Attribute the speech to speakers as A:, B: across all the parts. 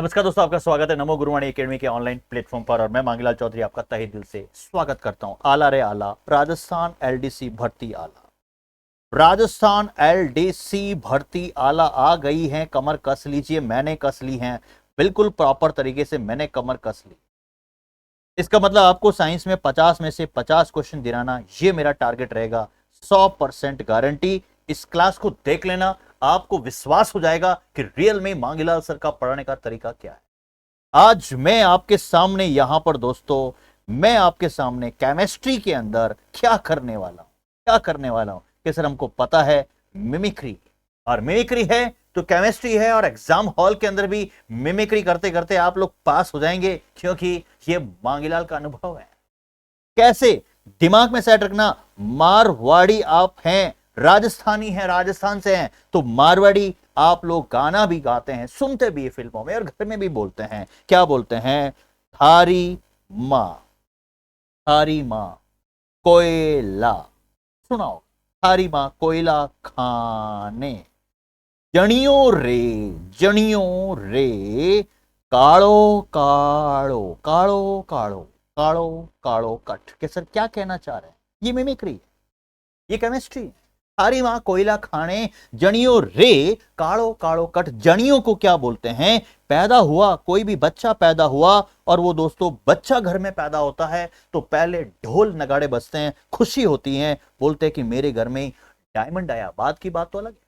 A: नमस्कार दोस्तों, आपका स्वागत है नमो गुरुवाणी एकेडमी के ऑनलाइन प्लेटफॉर्म पर। और मैं मांगीलाल चौधरी आपका तहे दिल से स्वागत करता हूं। आला रे आला, राजस्थान एलडीसी भर्ती आला, राजस्थान एलडीसी भर्ती आला आ गई है। कमर कस लीजिए, मैंने कस ली है, बिल्कुल प्रॉपर तरीके से मैंने कमर कस ली। इसका मतलब आपको साइंस में 50 में से 50 क्वेश्चन दिलाना, ये मेरा टारगेट रहेगा। 100% गारंटी। इस क्लास को देख लेना, आपको विश्वास हो जाएगा कि रियल में मांगीलाल सर का पढ़ाने का तरीका क्या है। आज मैं आपके सामने यहां पर दोस्तों, मैं आपके सामने केमिस्ट्री के अंदर क्या करने वाला हूं कि सर हमको पता है मिमिक्री, और मिमिक्री है तो केमिस्ट्री है, और एग्जाम हॉल के अंदर भी मिमिक्री करते करते आप लोग पास हो जाएंगे, क्योंकि ये मांगीलाल का अनुभव है। कैसे? दिमाग में सेट रखना, मारवाड़ी आप हैं, राजस्थानी हैं, राजस्थान से हैं, तो मारवाड़ी आप लोग गाना भी गाते हैं, सुनते भी फिल्मों में और घर में भी बोलते हैं। क्या बोलते हैं? थारी मां, थारी मां कोयला। सुनाओ, थारी मां कोयला खाने, जणियों रे, जणियों रे, कालो कालो कालो कालो कालो कालो कट। के सर क्या कहना चाह रहे हैं? ये मिमिक्री है, ये केमिस्ट्री है। थारी मां कोयला खाने, जणियों रे, कालो कालो कट। जणियों को क्या बोलते हैं? पैदा हुआ, कोई भी बच्चा पैदा हुआ, और वो दोस्तों बच्चा घर में पैदा होता है तो पहले ढोल नगाड़े बजते हैं, खुशी होती है, बोलते हैं कि मेरे घर में डायमंड आया। बात की बात तो अलग है,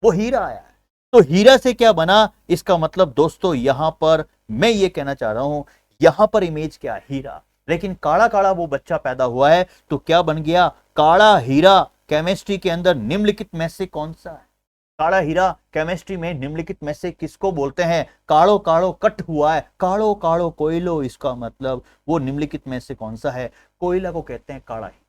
A: वो हीरा आया है। तो हीरा से क्या बना? इसका मतलब दोस्तों यहां पर मैं ये कहना चाह रहा हूं, यहां पर इमेज क्या है? हीरा। लेकिन काला काला वो बच्चा पैदा हुआ है तो क्या बन गया? काला हीरा। केमिस्ट्री के अंदर निम्नलिखित में से कौन सा है काला हीरा? केमिस्ट्री में निम्नलिखित में से किसको बोलते हैं? कालो कालो कट हुआ है, कालो कालो कोयलो। इसका मतलब वो निम्नलिखित में से कौन सा है? कोयला को कहते हैं काला हीरा।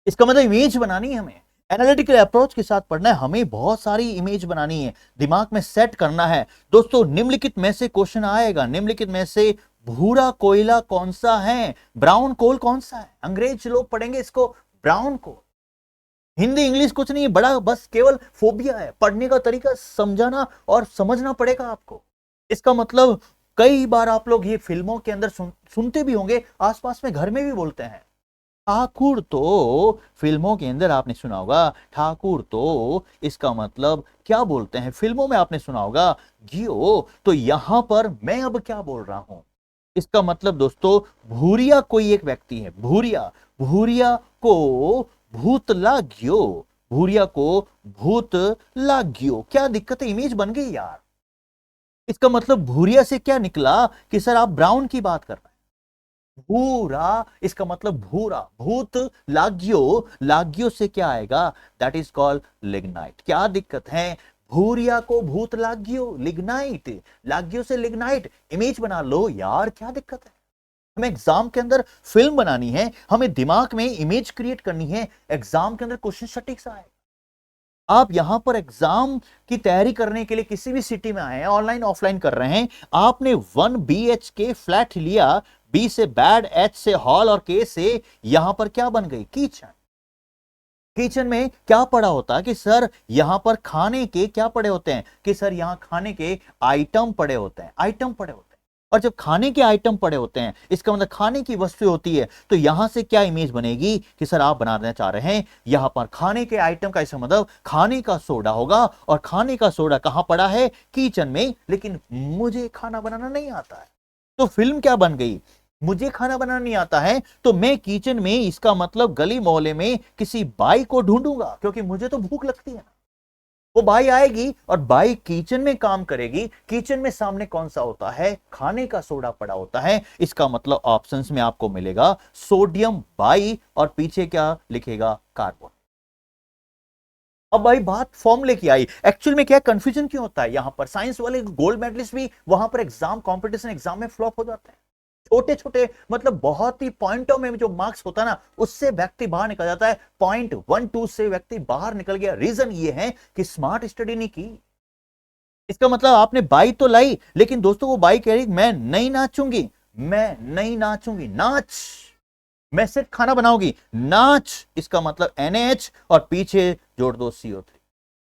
A: इसका मतलब इमेज बनानी है हमें, एनालिटिकल अप्रोच के साथ पढ़ना है, हमें बहुत सारी इमेज बनानी है, दिमाग में सेट करना है। दोस्तों निम्नलिखित में से क्वेश्चन आएगा, निम्नलिखित में से भूरा कोयला कौन सा है? ब्राउन कोल कौन सा है? अंग्रेज लोग पढ़ेंगे इसको ब्राउन कोल। हिंदी इंग्लिश कुछ नहीं है, बड़ा बस केवल फोबिया है। पढ़ने का तरीका समझाना और समझना पड़ेगा आपको। इसका मतलब कई बार आप लोग ये फिल्मों के अंदर सुनते भी होंगे, आसपास में घर में भी बोलते हैं। ठाकुर तो फिल्मों के अंदर आपने सुना होगा, ठाकुर तो इसका मतलब क्या बोलते हैं? फिल्मों में आपने सुना होगा जियो। तो यहां पर मैं अब क्या बोल रहा हूं? इसका मतलब दोस्तों भूरिया कोई एक व्यक्ति है, भूरिया। भूरिया को भूत लाग्यो, भूरिया को भूत लाग्यो। क्या दिक्कत है? इमेज बन गई यार। इसका मतलब भूरिया से क्या निकला कि सर आप ब्राउन की बात कर रहे हैं। भूरा, इसका मतलब भूरा। भूत लाग्यो, लाग्यो से क्या आएगा? That is called lignite. क्या दिक्कत है? भूरिया को भूत लाग्यो, लिग्नाइट, लाग्यो से लिग्नाइट। इमेज बना लो यार, क्या दिक्कत है? हमें एग्जाम के अंदर फिल्म बनानी है, हमें दिमाग में इमेज क्रिएट करनी है, एग्जाम के अंदर क्वेश्चन सटीक सा आए। आप यहां पर एग्जाम की तैयारी करने के लिए किसी भी सिटी में आए हैं, ऑनलाइन ऑफलाइन कर रहे हैं, आपने 1 BHK फ्लैट लिया, बी से बैड, एच से हॉल और के से यहां पर क्या बन गई? किचन। किचन में क्या पड़ा होता है कि सर यहां पर खाने के क्या पड़े होते हैं? कि सर यहां खाने के आइटम पड़े होते हैं, आइटम पड़े होते हैं। और जब खाने के आइटम पड़े होते हैं, इसका मतलब खाने की वस्तु होती है, तो यहां से क्या इमेज बनेगी कि सर आप बनाना चाह रहे हैं यहां पर खाने के आइटम का, इसका मतलब खाने का सोडा होगा, और खाने का सोडा कहां पड़ा है? किचन में। लेकिन मुझे खाना बनाना नहीं आता है, तो फिल्म क्या बन गई? मुझे खाना बनाना नहीं आता है तो मैं किचन में, इसका मतलब गली मोहल्ले में किसी बाई को ढूंढूंगा, क्योंकि मुझे तो भूख लगती है ना। वो बाई आएगी और बाई किचन में काम करेगी। किचन में सामने कौन सा होता है? खाने का सोडा पड़ा होता है। इसका मतलब ऑप्शंस में आपको मिलेगा सोडियम बाई, और पीछे क्या लिखेगा? कार्बन। अब भाई बात फॉर्मूले की आई, एक्चुअल में क्या कंफ्यूजन क्यों होता है? यहां पर साइंस वाले गोल्ड मेडलिस्ट भी वहां पर एग्जाम कंपटीशन एग्जाम में फ्लॉप हो जाते हैं। छोटे छोटे मतलब बहुत ही पॉइंटों में जो मार्क्स होता है ना, उससे व्यक्ति बाहर निकल जाता है। 0.12 से व्यक्ति बाहर निकल गया। रीजन ये है कि स्मार्ट स्टडी नहीं की। इसका मतलब आपने बाई तो लाई, लेकिन दोस्तों वो बाई कह रही मैं नहीं नाचूंगी, मैं नहीं नाचूंगी। नाच, मैं सिर्फ खाना बनाऊंगी, नाच। इसका मतलब NaH और पीछे जोड़ दो CO3।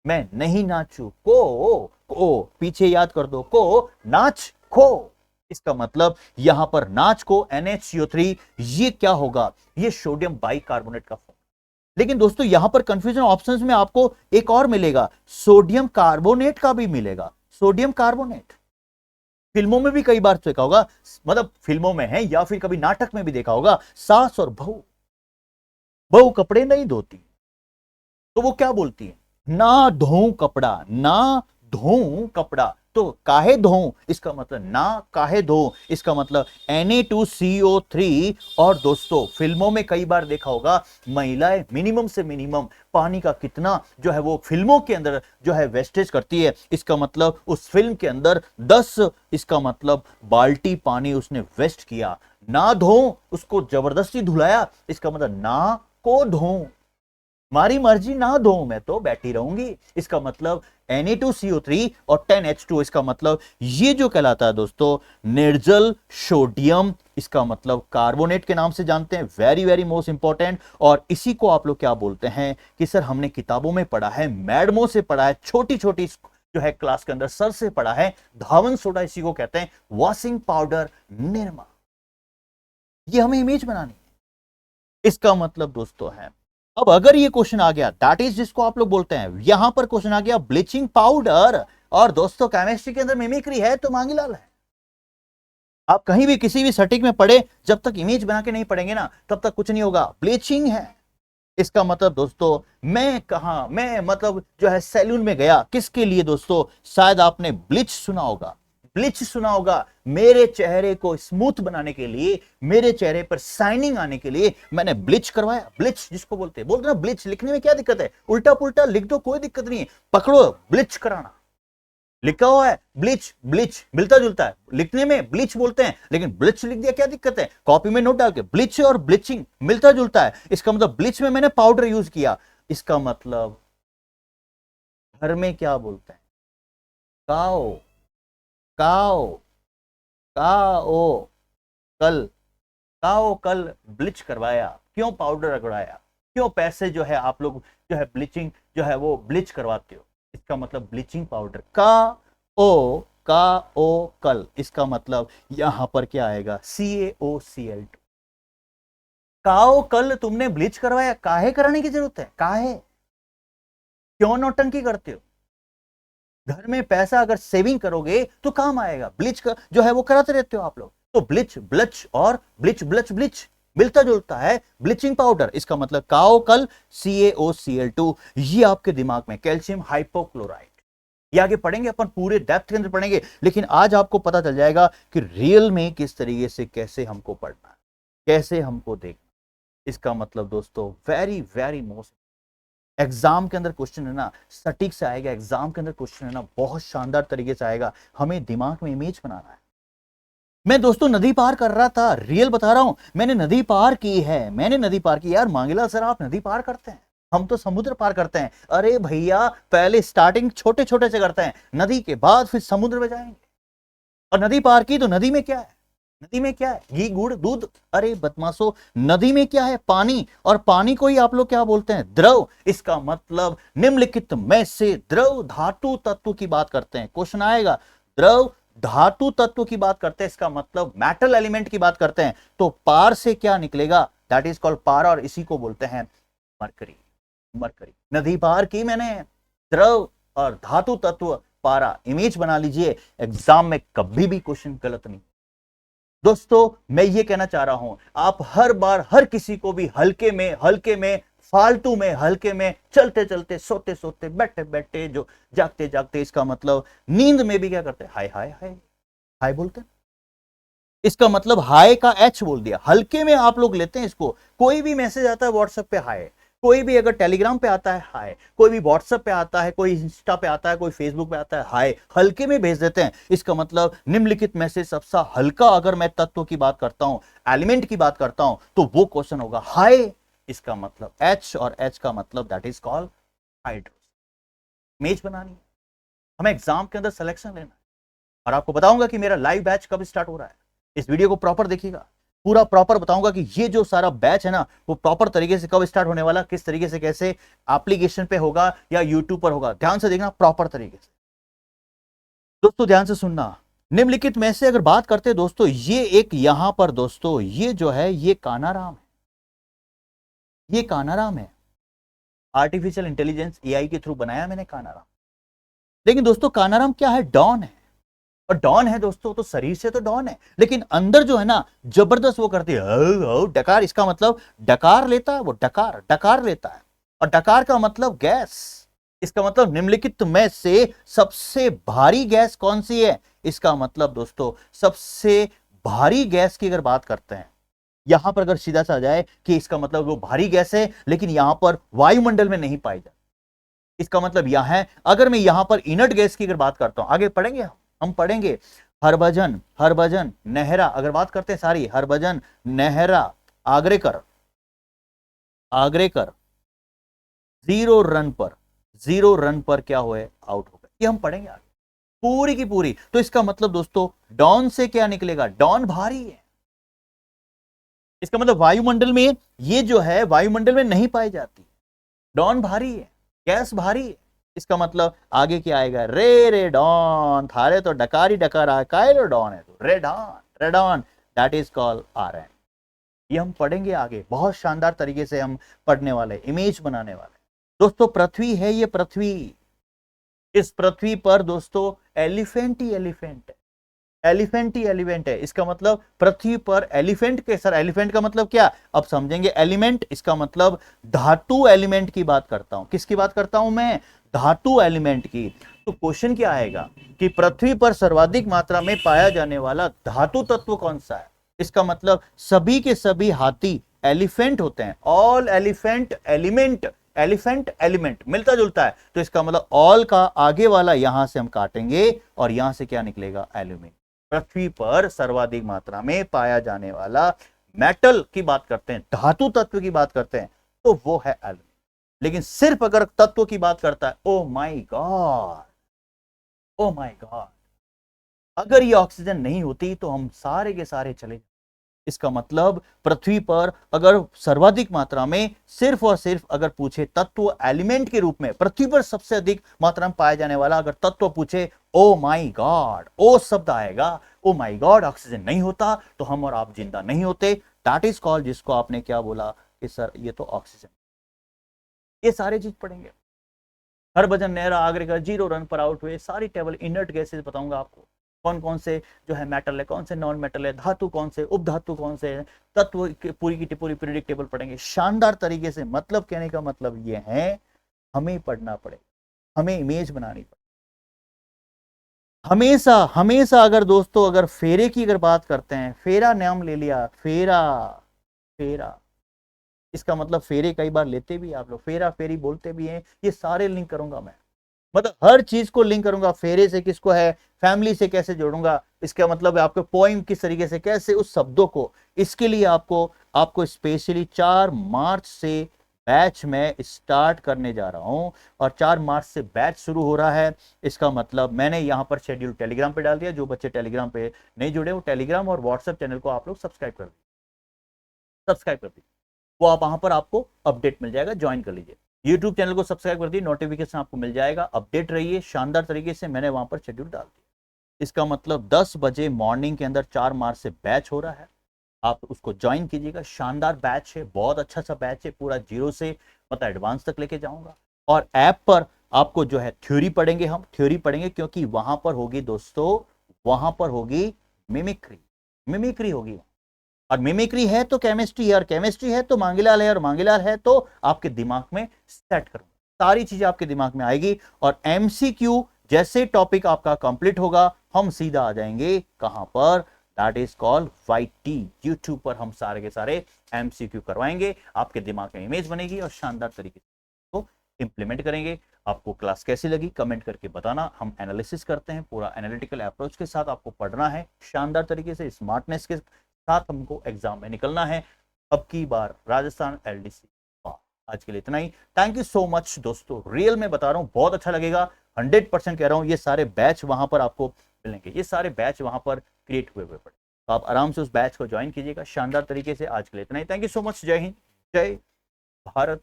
A: मैं नहीं नाचू को को, पीछे याद कर दो, को नाच खो, इसका मतलब यहां पर नाच को NaCO3, ये क्या होगा, ये सोडियम बाइकार्बोनेट का फॉर्म। लेकिन दोस्तों यहां पर कंफ्यूजन ऑप्शंस में आपको एक और मिलेगा, सोडियम कार्बोनेट का भी मिलेगा, सोडियम कार्बोनेट। फिल्मों में भी कई बार देखा होगा, मतलब फिल्मों में है या फिर कभी नाटक में भी देखा होगा, सास और बहू, बहू कपड़े नहीं धोती तो वो क्या बोलती है, ना धोऊं कपड़ा, ना धोऊं कपड़ा, तो काहे धोऊं, इसका मतलब ना काहे धो, इसका मतलब Na2CO3। और दोस्तों फिल्मों में कई बार देखा होगा, महिलाएं मिनिमम से मिनिमम पानी का कितना जो है वो फिल्मों के अंदर जो है वेस्टेज करती है, इसका मतलब उस फिल्म के अंदर 10, इसका मतलब बाल्टी पानी उसने वेस्ट किया। ना धो, उसको जबरदस्ती धुलाया, इसका मतलब ना को धो, मारी मर्जी ना धो, मैं तो बैठी रहूंगी, इसका मतलब Na2CO3 और 10H2, इसका मतलब ये जो कहलाता है दोस्तों निर्जल सोडियम, इसका मतलब कार्बोनेट के नाम से जानते हैं, वेरी वेरी मोस्ट इंपॉर्टेंट। और इसी को आप लोग क्या बोलते हैं कि सर हमने किताबों में पढ़ा है, मैडमों से पढ़ा है, छोटी छोटी जो है क्लास के अंदर सर से पढ़ा है, धावन सोडा इसी को कहते हैं, वॉशिंग पाउडर, निरमा। ये हमें इमेज बनानी है, इसका मतलब दोस्तों है। अब अगर ये क्वेश्चन आ गया, दैट इज जिसको आप लोग बोलते हैं, यहां पर क्वेश्चन आ गया ब्लीचिंग पाउडर, और दोस्तों केमिस्ट्री के अंदर मिमिक्री है तो मांगीलाल है। आप कहीं भी किसी भी सटिक में पढ़े, जब तक इमेज बना के नहीं पढ़ेंगे ना तब तक कुछ नहीं होगा। ब्लीचिंग है, इसका मतलब दोस्तों मैं कहा, मैं मतलब जो है सैलून में गया, किसके लिए दोस्तों, शायद आपने ब्लीच सुना होगा, ब्लीच सुना होगा, मेरे चेहरे को स्मूथ बनाने के लिए, मेरे चेहरे पर शाइनिंग आने के लिए मैंने ब्लीच करवाया। ब्लीच जिसको बोलते हैं, बोलते ना ब्लीच, लिखने में क्या दिक्कत है, उल्टा पुल्टा लिख दो कोई दिक्कत नहीं है, पकड़ो ब्लीच कराना, लिखा हुआ है ब्लीच, ब्लीच मिलता जुलता है, लिखने में ब्लीच बोलते हैं लेकिन ब्लीच लिख दिया, क्या दिक्कत है, कॉपी में नोट डाल के, ब्लीच और ब्लीचिंग मिलता जुलता है, इसका मतलब ब्लीच में मैंने पाउडर यूज किया, इसका मतलब घर में क्या बोलते हैं, काओ, काओ, काओ, कल, काओ कल ब्लीच करवाया, क्यों पाउडर रगड़ाया, क्यों पैसे जो है आप लोग जो है ब्लीचिंग जो है वो ब्लीच करवाते हो, इसका मतलब ब्लीचिंग पाउडर, ओ, का ओ कल, इसका मतलब यहां पर क्या आएगा, CaOCl2। काओ कल तुमने ब्लीच करवाया, काहे कराने की जरूरत है, काहे, क्यों नौटंकी करते हो, घर में पैसा अगर सेविंग करोगे तो काम आएगा, ब्लीच का जो है वो कराते रहते हो आप लोग, तो ब्लीच ब्लच और ब्लीच ब्लच ब्लीच मिलता जुलता है, ब्लीचिंग पाउडर, इसका मतलब काओ कल CaOCl2। ये आपके दिमाग में कैल्शियम हाइपोक्लोराइड, ये आगे पढ़ेंगे अपन, पूरे डेप्थ के अंदर पढ़ेंगे, लेकिन आज आपको पता चल जाएगा कि रियल में किस तरीके से कैसे हमको पढ़ना है, कैसे हमको देखना। इसका मतलब दोस्तों वेरी वेरी मोस्ट, एग्जाम के अंदर क्वेश्चन है ना सटीक से आएगा, एग्जाम के अंदर क्वेश्चन है ना बहुत शानदार तरीके से आएगा, हमें दिमाग में इमेज बनाना है। मैं दोस्तों नदी पार कर रहा था, रियल बता रहा हूं, मैंने नदी पार की है, मैंने नदी पार की। यार मांगीलाल सर आप नदी पार करते हैं, हम तो समुद्र पार करते हैं। अरे भैया पहले स्टार्टिंग छोटे छोटे से करते हैं, नदी के बाद फिर समुद्र में जाएंगे। और नदी पार की तो नदी में क्या है, नदी में क्या है, घी गुड़ दूध, अरे बदमाशो नदी में क्या है, पानी, और पानी को ही आप लोग क्या बोलते हैं, द्रव। इसका मतलब निम्नलिखित में से द्रव धातु तत्व की बात करते हैं, क्वेश्चन आएगा, द्रव धातु तत्व की बात करते हैं, इसका मतलब मेटल एलिमेंट की बात करते हैं, तो पार से क्या निकलेगा, दैट इज कॉल्ड पारा, और इसी को बोलते हैं मरकरी। मरकरी नदी पार की मैंने, द्रव और धातु तत्व पारा, इमेज बना लीजिए, एग्जाम में कभी भी क्वेश्चन गलत नहीं। दोस्तों मैं ये कहना चाह रहा हूं, आप हर बार हर किसी को भी हल्के में फालतू में, हल्के में, चलते चलते, सोते सोते, बैठे बैठे, जो जागते जागते, इसका मतलब नींद में भी क्या करते हैं, हाय हाय हाय हाय बोलते हैं, इसका मतलब हाय का एच बोल दिया, हल्के में आप लोग लेते हैं इसको। कोई भी मैसेज आता है व्हाट्सएप पे हाय, कोई भी अगर टेलीग्राम पे आता है हाय, कोई भी व्हाट्सएप पे आता है, कोई इंस्टा पे आता है, कोई फेसबुक पे आता है हाय, हल्के में भेज देते हैं। इसका मतलब निम्नलिखित में से सबसे हल्का अगर मैं तत्व की बात करता हूं, एलिमेंट की बात करता हूं, तो वो क्वेश्चन होगा हाय, इसका मतलब एच, और एच का मतलब that is called hydrogen. Image बनानी है, हमें एग्जाम के अंदर सिलेक्शन लेना है, और आपको बताऊंगा कि मेरा लाइव बैच कब स्टार्ट हो रहा है। इस वीडियो को प्रॉपर देखिएगा, पूरा प्रॉपर बताऊंगा कि ये जो सारा बैच है ना वो प्रॉपर तरीके से कब स्टार्ट होने वाला, किस तरीके से, कैसे एप्लीकेशन पे होगा या यूट्यूब पर होगा, ध्यान से देखना प्रॉपर तरीके से। दोस्तों ध्यान से सुनना, निम्नलिखित में से अगर बात करते हैं दोस्तों, ये एक यहां पर दोस्तों ये जो है ये कानाराम है, ये कानाराम है, आर्टिफिशियल इंटेलिजेंस एआई के थ्रू बनाया मैंने कानाराम। लेकिन दोस्तों कानाराम क्या है? डॉन है। और डॉन है दोस्तों तो शरीर से तो डॉन है, लेकिन अंदर जो है ना जबरदस्त वो करती है डकार। इसका मतलब डकार लेता है, वो डकार डकार लेता है। और डकार का मतलब गैस। इसका मतलब निम्नलिखित में से सबसे भारी गैस कौन सी है? इसका मतलब दोस्तों सबसे भारी गैस की अगर बात करते हैं, यहां पर अगर सीधा सा आ जाए कि इसका मतलब वो भारी गैस है लेकिन यहां पर वायुमंडल में नहीं पाई जाती, इसका मतलब यह है। अगर मैं यहां पर इनर्ट गैस की अगर बात करता हूं, आगे पढ़ेंगे हम पढ़ेंगे हरभजन, हरभजन नेहरा, अगर बात करते हैं सारी हरभजन नेहरा आगरेकर, आगरेकर जीरो रन पर, जीरो रन पर क्या हुए? आउट हो गए। ये हम पढ़ेंगे आगे पूरी की पूरी। तो इसका मतलब दोस्तों डॉन से क्या निकलेगा? डॉन भारी है। इसका मतलब वायुमंडल में ये जो है वायुमंडल में नहीं पाई जाती, डॉन भारी है, गैस भारी है। इसका मतलब आगे क्या आएगा? रे रे डॉन, थारे तो डकार ही डकार आ, कायलो डॉन है तो radon, radon, that is called RN. ये हम पढ़ेंगे आगे, बहुत शानदार तरीके से हम पढ़ने वाले, इमेज बनाने वाले। दोस्तों पृथ्वी है, ये पृथ्वी, इस पृथ्वी पर दोस्तों एलिफेंट ही एलिफेंट है, एलिफेंट ही एलिफेंट है। इसका मतलब पृथ्वी पर एलिफेंट के, सर एलिफेंट का मतलब क्या? अब समझेंगे। एलिमेंट इसका मतलब धातु एलिमेंट की बात करता हूं। किसकी बात करता हूं मैं? धातु एलिमेंट की। तो क्वेश्चन क्या आएगा कि पृथ्वी पर सर्वाधिक मात्रा में पाया जाने वाला धातु तत्व कौन सा है? इसका मतलब सभी के सभी हाथी एलिफेंट होते हैं। All elephant element, elephant element मिलता जुलता है। तो इसका मतलब ऑल का आगे वाला यहां से हम काटेंगे और यहां से क्या निकलेगा? एल्यूमिनियम। पृथ्वी पर सर्वाधिक मात्रा में पाया जाने वाला मेटल की बात करते हैं, धातु तत्व की बात करते हैं, तो वो है एल्यूमिनियम। लेकिन सिर्फ अगर तत्व की बात करता है, oh my God, oh my God, अगर ये ऑक्सीजन नहीं होती तो हम सारे के सारे चले। इसका मतलब पृथ्वी पर अगर सर्वाधिक मात्रा में सिर्फ और सिर्फ अगर पूछे तत्व एलिमेंट के रूप में, पृथ्वी पर सबसे अधिक मात्रा में पाया जाने वाला अगर तत्व पूछे, ओ माय गॉड, ओ शब्द आएगा। ओ माय गॉड, ऑक्सीजन नहीं होता तो हम और आप जिंदा नहीं होते। दैट इज कॉल्ड, जिसको आपने क्या बोला कि सर ये तो ऑक्सीजन। ये सारे चीज पढ़ेंगे। हरभजन नेहरा आगरेकर जीरो रन पर आउट हुए, सारी टेबल इनर्ट गैसेज बताऊंगा आपको, कौन कौन से जो है मेटल है, कौन से नॉन मेटल है, धातु कौन से, उपधातु कौन से, तत्व पूरी की पूरी पीरियडिक टेबल पढ़ेंगे शानदार तरीके से। मतलब कहने का मतलब ये है, हमें पढ़ना पड़ेगा, हमें इमेज बनानी पड़ेगी हमेशा हमेशा। अगर दोस्तों अगर फेरे की अगर बात करते हैं, फेरा नाम ले लिया, फेरा, फेरा, इसका मतलब फेरे कई बार लेते भी आप लोग, फेरा फेरी बोलते भी हैं। ये सारे लिंक करूंगा मैं, मतलब हर चीज को लिंक करूंगा। फेरे से किसको है, फैमिली से कैसे जोड़ूंगा, इसका मतलब आपको पोइम किस तरीके से, कैसे उस शब्दों को। इसके लिए आपको आपको स्पेशली 4 मार्च से बैच में स्टार्ट करने जा रहा हूं, और 4 मार्च से बैच शुरू हो रहा है। इसका मतलब मैंने यहां पर शेड्यूल टेलीग्राम पे डाल दिया। जो बच्चे टेलीग्राम पे नहीं जुड़े वो टेलीग्राम और व्हाट्सएप चैनल को आप लोग सब्सक्राइब कर दीजिए, सब्सक्राइब कर दीजिए। वो आप वहां पर आपको अपडेट मिल जाएगा, ज्वाइन कर लीजिए। यूट्यूब चैनल को सब्सक्राइब कर दिए, नोटिफिकेशन आपको मिल जाएगा, अपडेट रहिए। शानदार तरीके से मैंने वहां पर शेड्यूल डाल दिया। इसका मतलब 10 बजे मॉर्निंग के अंदर 4 मार्च से बैच हो रहा है, आप उसको ज्वाइन कीजिएगा। शानदार बैच है, बहुत अच्छा सा बैच है, पूरा जीरो से मतलब एडवांस तक लेके जाऊंगा। और ऐप पर आपको जो है थ्योरी पढ़ेंगे, हम थ्योरी पढ़ेंगे, क्योंकि वहां पर होगी दोस्तों, वहां पर होगी मिमिक्री, मिमिक्री होगी। और मिमिक्री है तो केमिस्ट्री है, और केमिस्ट्री है तो मांगीलाल है, और मांगीलाल है तो आपके दिमाग में सेट करूंगा, सारी चीजें आपके दिमाग में आएगी। और एमसीक्यू जैसे टॉपिक आपका कंप्लीट होगा, हम सीधा आ जाएंगे कहां पर? That is called YT, YouTube पर हम सारे के सारे एमसीक्यू करवाएंगे। आपके दिमाग में इमेज बनेगी और शानदार तरीके से को इम्प्लीमेंट करेंगे। आपको क्लास कैसी लगी कमेंट करके बताना। हम एनालिसिस करते हैं, पूरा एनालिटिकल अप्रोच के साथ आपको पढ़ना है शानदार तरीके से, स्मार्टनेस के साथ हमको एग्जाम में निकलना है। अब की बार राजस्थान LDC। आज के लिए इतना ही। थैंक यू सो मच दोस्तों, रियल में बता रहा हूं, बहुत अच्छा लगेगा, 100% कह रहा हूं। ये सारे बैच वहां पर आपको मिलेंगे, ये सारे बैच वहां पर क्रिएट हुए पड़े, तो आप आराम से उस बैच को ज्वाइन कीजिएगा शानदार तरीके से। आज के लिए इतना ही। Thank you so much. जय हिंद, जय भारत।